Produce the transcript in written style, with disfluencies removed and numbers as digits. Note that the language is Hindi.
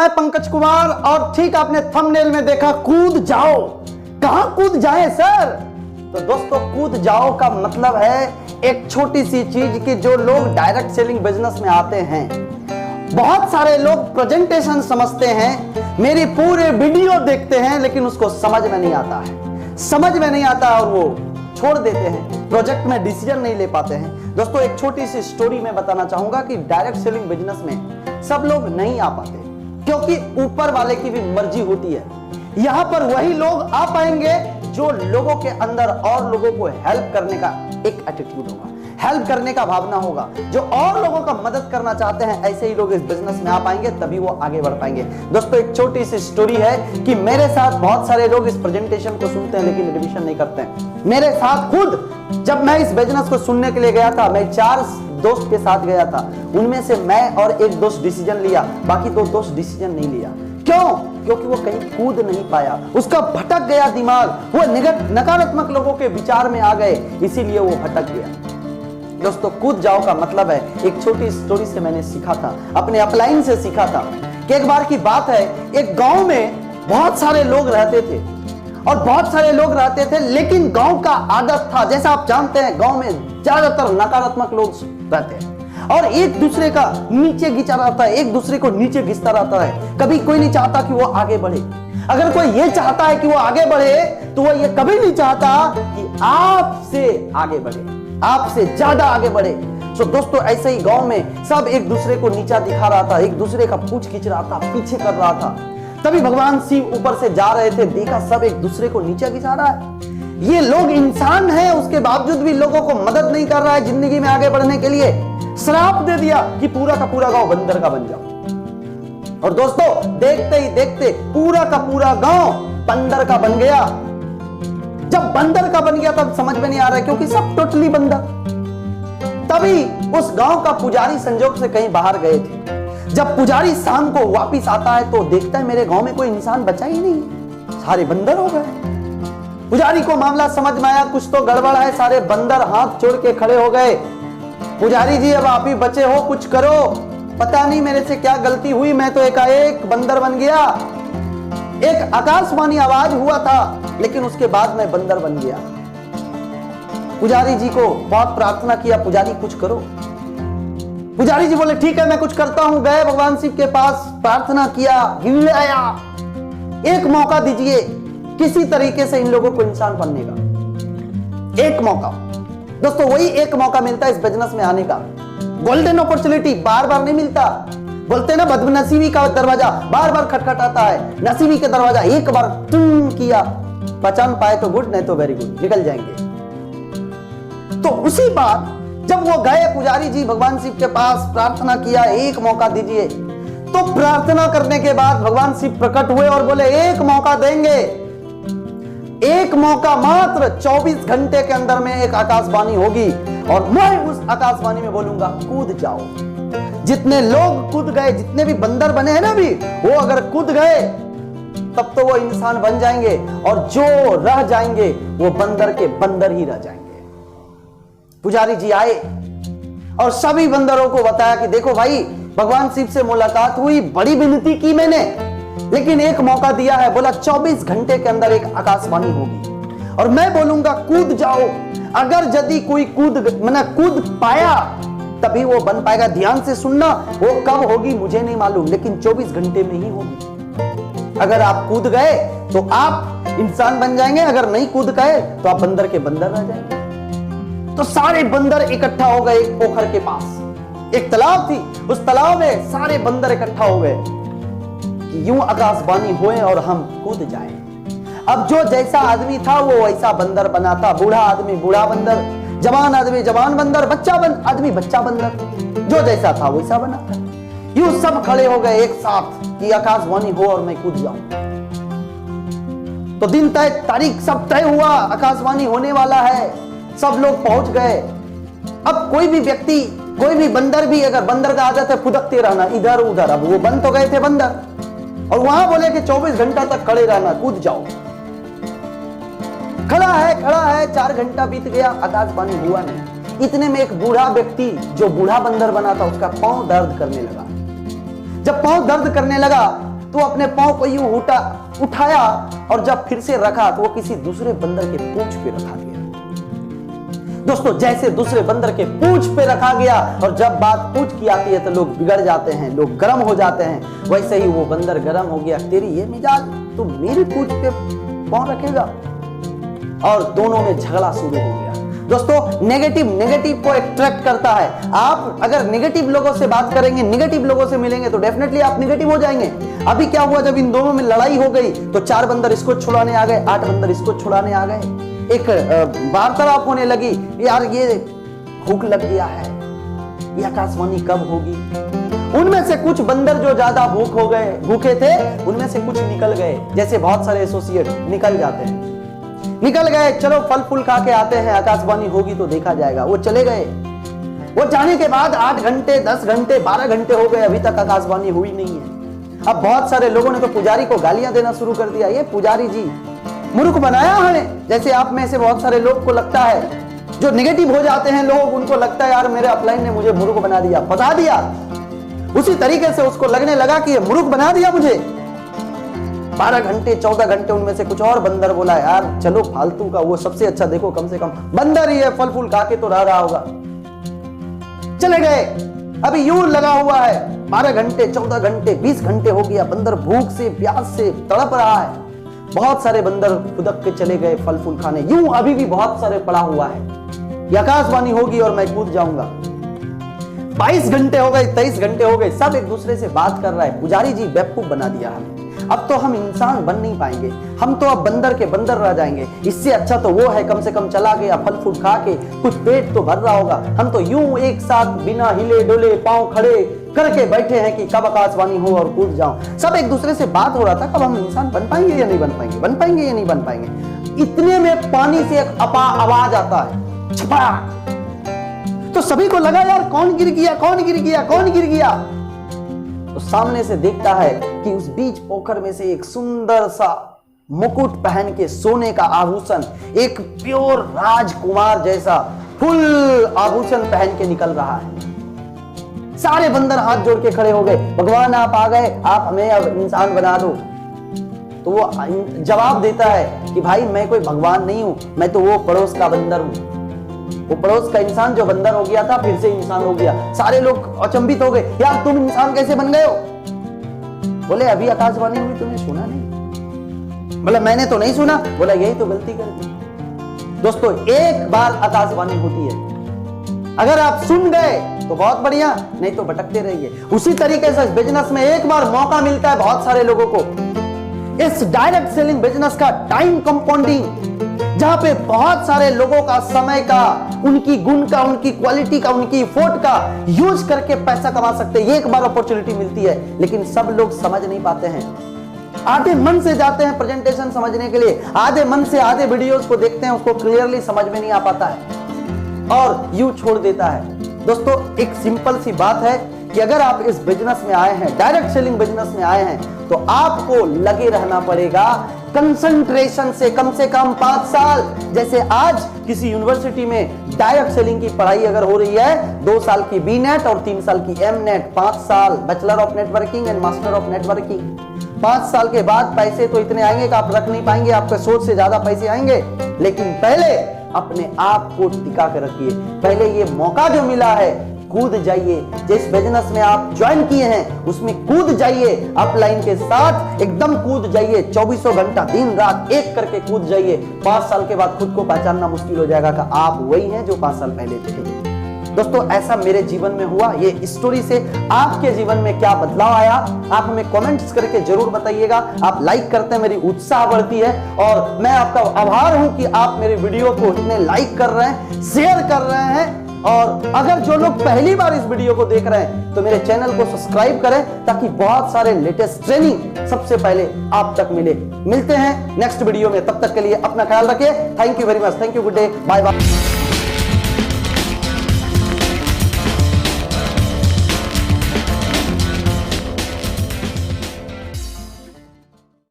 मैं पंकज कुमार और ठीक आपने थंबनेल में देखा कूद जाओ। कहां कूद जाए सर? तो दोस्तों कूद जाओ का मतलब है एक छोटी सी चीज की जो लोग डायरेक्ट सेलिंग बिजनेस में आते हैं। बहुत सारे लोग प्रेजेंटेशन समझते हैं, मेरी पूरे वीडियो देखते हैं, लेकिन उसको समझ में नहीं आता है, समझ में नहीं आता और वो छोड़ देते हैं, प्रोजेक्ट में डिसीजन नहीं ले पाते हैं। दोस्तों एक छोटी सी स्टोरी मैं बताना चाहूंगा कि डायरेक्ट सेलिंग बिजनेस में सब लोग नहीं आ पाते क्योंकि ऊपर वाले की भी मर्जी होती है। यहां पर वही लोग आ पाएंगे जो लोगों के अंदर और लोगों को हेल्प करने का एक एटीट्यूड होगा, हेल्प करने का भावना होगा, जो और लोगों का मदद करना चाहते हैं, ऐसे ही लोग इस बिजनेस में आ पाएंगे, तभी वो आगे बढ़ पाएंगे। दोस्तों एक छोटी सी स्टोरी है कि मेरे साथ बहुत सारे लोग इस प्रेजेंटेशन को सुनते हैं लेकिन एडमिशन नहीं करते हैं। मेरे साथ खुद जब मैं इस बिजनेस को सुनने के लिए गया था, मैं 4 दोस्त के साथ गया था, उनमें से मैं और एक दोस्त डिसीजन लिया, बाकी 2 दोस्त डिसीजन नहीं लिया। क्यों? क्योंकि वो कहीं कूद नहीं पाया, उसका भटक गया दिमाग, वो नकारात्मक लोगों के विचार में आ गए, इसीलिए वो भटक गया। दोस्तों कूद जाओ का मतलब है, एक छोटी स्टोरी से मैंने सीखा था, अपने अपलाइन से सीखा था कि एक बार की बात है, एक गांव में बहुत सारे लोग रहते थे और बहुत सारे लोग रहते थे, लेकिन गांव का आदत था, जैसा आप जानते हैं गांव में ज्यादातर नकारात्मक लोग रहते हैं और एक दूसरे का नीचे खींचा रहता है, एक दूसरे को नीचे घिसता रहता है। कभी कोई नहीं चाहता कि वो आगे बढ़े। अगर कोई ये चाहता है कि वो आगे बढ़े तो वो ये कभी नहीं चाहता कि आपसे आगे बढ़े, आपसे ज्यादा आगे बढ़े। तो दोस्तों ऐसे ही गांव में सब एक दूसरे को नीचा दिखा रहा था, एक दूसरे का पूंछ खींच रहा था, पीछे कर रहा था। तभी भगवान शिव ऊपर से जा रहे थे, देखा सब एक दूसरे को नीचा खिंचा रहा है। ये लोग इंसान है, उसके बावजूद भी लोगों को मदद नहीं कर रहा है जिंदगी में आगे बढ़ने के लिए। श्राप दे दिया कि पूरा का पूरा गांव बंदर का बन जाओ। और दोस्तों देखते ही देखते पूरा का पूरा गांव बंदर का बन गया। जब बंदर का बन गया तब समझ में नहीं आ रहा है क्योंकि सब टोटली बंदर। तभी उस गांव का पुजारी संजोग से कहीं बाहर गए थे। जब पुजारी शाम को वापिस आता है तो देखता है मेरे गांव में कोई इंसान बचा ही नहीं, सारे बंदर हो गए। पुजारी को मामला समझ में आया, कुछ तो गड़बड़ है, सारे बंदर हाथ जोड़ के खड़े हो गए। पुजारी जी अब आप ही बचे हो, कुछ करो, पता नहीं मेरे से क्या गलती हुई, मैं तो एकाएक बंदर बन गया। एक आकाशवाणी आवाज हुआ था लेकिन उसके बाद मैं बंदर बन गया। पुजारी जी को बहुत प्रार्थना किया, पुजारी कुछ करो। पुजारी जी बोले ठीक है मैं कुछ करता हूं। गए भगवान शिव के पास, प्रार्थना किया, गिड़गिड़ाया, एक मौका दीजिए, किसी तरीके से इन लोगों को इंसान बनने का एक मौका। दोस्तों वही एक मौका मिलता है इस बिजनेस में आने का, गोल्डन अपॉर्चुनिटी बार बार नहीं मिलता। बोलते ना बदनसीबी का दरवाजा बार बार खटखटाता है, नसीबी का दरवाजा एक बार टुन किया, पहचान पाए तो गुड, नहीं तो वेरी गुड, निकल जाएंगे। तो उसी बात जब वो गए पुजारी जी भगवान शिव के पास, प्रार्थना किया एक मौका दीजिए, तो प्रार्थना करने के बाद भगवान शिव प्रकट हुए और बोले एक मौका देंगे, एक मौका मात्र, 24 घंटे के अंदर में एक आकाशवाणी होगी और मैं उस आकाशवाणी में बोलूंगा कूद जाओ। जितने लोग कूद गए, जितने भी बंदर बने हैं ना अभी, वो अगर कूद गए तब तो वो इंसान बन जाएंगे और जो रह जाएंगे वो बंदर के बंदर ही रह जाएंगे। पुजारी जी आए और सभी बंदरों को बताया कि देखो भाई भगवान शिव से मुलाकात हुई, बड़ी विनती की मैंने, लेकिन एक मौका दिया है, बोला 24 घंटे के अंदर एक आकाशवाणी होगी और मैं बोलूंगा कूद जाओ। अगर यदि कोई कूद पाया तभी वो बन पाएगा। ध्यान से सुनना, वो कब होगी मुझे नहीं मालूम, लेकिन 24 घंटे में ही होगी। अगर आप कूद गए तो आप इंसान बन जाएंगे, अगर नहीं कूद गए तो आप बंदर के बंदर रह जाएंगे। तो सारे बंदर इकट्ठा हो गए एक पोखर के पास, एक तालाब थी, उस तालाब में सारे बंदर इकट्ठा हो गए कि यूं आकाशवाणी होए और हम कूद जाएं। अब जो जैसा आदमी था वो वैसा बंदर बना था, बूढ़ा आदमी बूढ़ा बंदर, जवान आदमी जवान बंदर, बच्चा आदमी बच्चा बंदर, जो जैसा था वैसा बना था। यूं सब खड़े हो गए एक साथ कि आकाशवाणी हो और मैं कूद जाऊं। तो दिन तय, तारीख सब तय हुआ, आकाशवाणी होने वाला है, सब लोग पहुंच गए। अब कोई भी व्यक्ति, कोई भी बंदर भी, अगर बंदर का आदत है फुदकते रहना इधर उधर, अब वो बन तो गए थे बंदर और वहां बोले कि 24 घंटा तक खड़े रहना, कूद जाओ। खड़ा है 4 घंटा बीत गया, आकाशवाणी हुआ नहीं। इतने में एक बूढ़ा व्यक्ति जो बूढ़ा बंदर बना था उसका पांव दर्द करने लगा। जब पांव दर्द करने लगा तो अपने पांव को यूं उठाया और जब फिर से रखा तो वो किसी दूसरे बंदर के पूंछ पे रखा गया। दोस्तों, जैसे दूसरे बंदर के पूंछ पे रखा गया और जब बात पूंछ की आती है तो लोग बिगड़ जाते हैं, लोग गर्म हो जाते हैं, वैसे ही वो बंदर गर्म हो गया। तेरी ये मिजाज, तू मेरी पूंछ पे पांव रखेगा? और दोनों में झगड़ा शुरू हो गया। दोस्तों, नेगेटिव को अट्रैक्ट करता है। आप अगर नेगेटिव लोगों से बात करेंगे, नेगेटिव लोगों से मिलेंगे तो डेफिनेटली आप नेगेटिव हो जाएंगे। अभी क्या हुआ, जब इन दोनों में लड़ाई हो गई तो 4 बंदर इसको छुड़ाने आ गए, 8 बंदर इसको छुड़ाने आ गए। एक वार्तालाप होने लगी, यार ये भूख लग गया है, ये आकाशवाणी कब होगी। उनमें से कुछ बंदर जो ज्यादा भूखे थे, उनमें से कुछ निकल गए। जैसे बहुत सारे एसोसिएट निकल जाते हैं, निकल गए, चलो फल फूल खा के आते हैं, आकाशवाणी होगी तो देखा जाएगा। वो चले गए। वो जाने के बाद 8 घंटे, 10 घंटे, 12 घंटे हो गए, अभी तक आकाशवाणी हुई नहीं है। अब बहुत सारे लोगों ने तो पुजारी को गालियां देना शुरू कर दिया, ये पुजारी जी मूर्ख बनाया हमें। जैसे आप में से बहुत सारे लोग को लगता है, जो नेगेटिव हो जाते हैं लोग, उनको लगता है यार मेरे अपलाइन ने मुझे मूर्ख बना दिया, फंसा दिया। उसी तरीके से उसको लगने लगा कि ये मूर्ख बना दिया मुझे। 12 घंटे, 14 घंटे उनमें से कुछ और बंदर बोला, यार चलो फालतू का, वो सबसे अच्छा देखो, कम से कम बंदर ही है, फल फूल खा के तो रह रहा होगा। चले गए। अभी यूं लगा हुआ है 12 घंटे, 14 घंटे, 20 घंटे हो गया, बंदर भूख से, प्यास से तड़प रहा है। बहुत सारे बंदर खुदक के चले गए फल फूल खाने। यूं अभी भी बहुत सारे पड़ा हुआ है, आकाशवाणी होगी और मैं कूद जाऊंगा। 22 घंटे हो गए, 23 घंटे हो गए, सब एक दूसरे से बात कर रहा है। पुजारी जी बेवकूफ बना दिया हमें, अब तो हम इंसान बन नहीं पाएंगे, हम तो अब बंदर के बंदर रह जाएंगे। इससे अच्छा तो वो है, कम से कम चला गया, फल फूल खा के कुछ पेट तो भर रहा होगा। हम तो यूं एक साथ बिना हिले डोले पांव खड़े करके बैठे हैं कि कब आकाशवाणी हो और कूद जाऊं। सब एक दूसरे से बात हो रहा था, कब हम इंसान बन पाएंगे या नहीं बन पाएंगे, बन पाएंगे या नहीं बन पाएंगे। इतने में पानी से एक आवाज आता है, छपा। तो सभी को लगा यार कौन गिर गया, कौन गिर गया, कौन गिर गया। तो सामने से देखता है कि उस बीच पोखर में से एक सुंदर सा मुकुट पहन के सोने का आभूषण, एक प्योर राजकुमार जैसा फुल आभूषण पहन के निकल रहा है। सारे बंदर हाथ जोड़ के खड़े हो गए, भगवान आप आ गए, आप हमें अब इंसान बना दो। तो वो जवाब देता है कि भाई मैं कोई भगवान नहीं हूं, मैं तो वो पड़ोस का बंदर हूं। वो पड़ोस का इंसान जो बंदर हो गया था फिर से इंसान हो गया। सारे लोग अचंभित हो गए, यार तुम इंसान कैसे बन गए हो। बोले अभी आकाशवाणी हुई, तुमने सुना नहीं। बोला मैंने तो नहीं सुना। बोला यही तो गलती कर दी। दोस्तों, एक बार आकाशवाणी होती है, अगर आप सुन गए तो बहुत बढ़िया, नहीं तो भटकते रहिए। उसी तरीके से बिजनेस में एक बार मौका मिलता है बहुत सारे लोगों को। इस डायरेक्ट सेलिंग बिजनेस का टाइम कंपाउंडिंग, जहां पे बहुत सारे लोगों का समय का, उनकी गुण का, उनकी क्वालिटी का, उनकी एफर्ट का यूज करके पैसा कमा सकते हैं। एक बार अपॉर्चुनिटी मिलती है, लेकिन सब लोग समझ नहीं पाते हैं। आधे मन से जाते हैं प्रेजेंटेशन समझने के लिए, आधे मन से आधे वीडियोस को देखते हैं, उसको क्लियरली समझ में नहीं आ पाता है और यू छोड़ देता है। दोस्तों, एक सिंपल सी बात है कि अगर आप इस बिजनेस में आए हैं, डायरेक्ट सेलिंग बिजनेस में आए हैं, तो आपको लगे रहना पड़ेगा कंसंट्रेशन से कम 5 साल। जैसे आज किसी यूनिवर्सिटी में डायरेक्ट सेलिंग की पढ़ाई अगर हो रही है, 2 साल की बीनेट और 3 साल की एमनेट, 5 साल bachelor of networking and master of networking. 5 साल के बाद पैसे तो इतने आएंगे कि आप रख नहीं पाएंगे, आपके सोच से ज्यादा पैसे आएंगे। लेकिन पहले अपने आप को टिका कर रखिए। पहले ये मौका जो मिला है, कूद जाइए। जिस बिजनेस में आप ज्वाइन किए हैं उसमें कूद जाइए, अपलाइन के साथ एकदम कूद जाइए। 24 घंटा दिन रात एक करके कूद जाइए। 5 साल के बाद खुद को पहचानना मुश्किल हो जाएगा कि आप वही हैं जो 5 साल पहले थे। दोस्तों, ऐसा मेरे जीवन में हुआ। ये स्टोरी से आपके जीवन में क्या बदलाव आया, आप हमें कमेंट्स करके जरूर बताइएगा। आप लाइक करते हैं, मेरी उत्साह बढ़ती है और मैं आपका आभार हूं कि आप मेरे वीडियो को इतने लाइक कर रहे हैं, शेयर कर रहे हैं। और अगर जो लोग पहली बार इस वीडियो को देख रहे हैं तो मेरे चैनल को सब्सक्राइब करें, ताकि बहुत सारे लेटेस्ट ट्रेनिंग सबसे पहले आप तक मिले। मिलते हैं नेक्स्ट वीडियो में, तब तक के लिए अपना ख्याल रखिए। Thank you very much, thank you, good day, bye bye.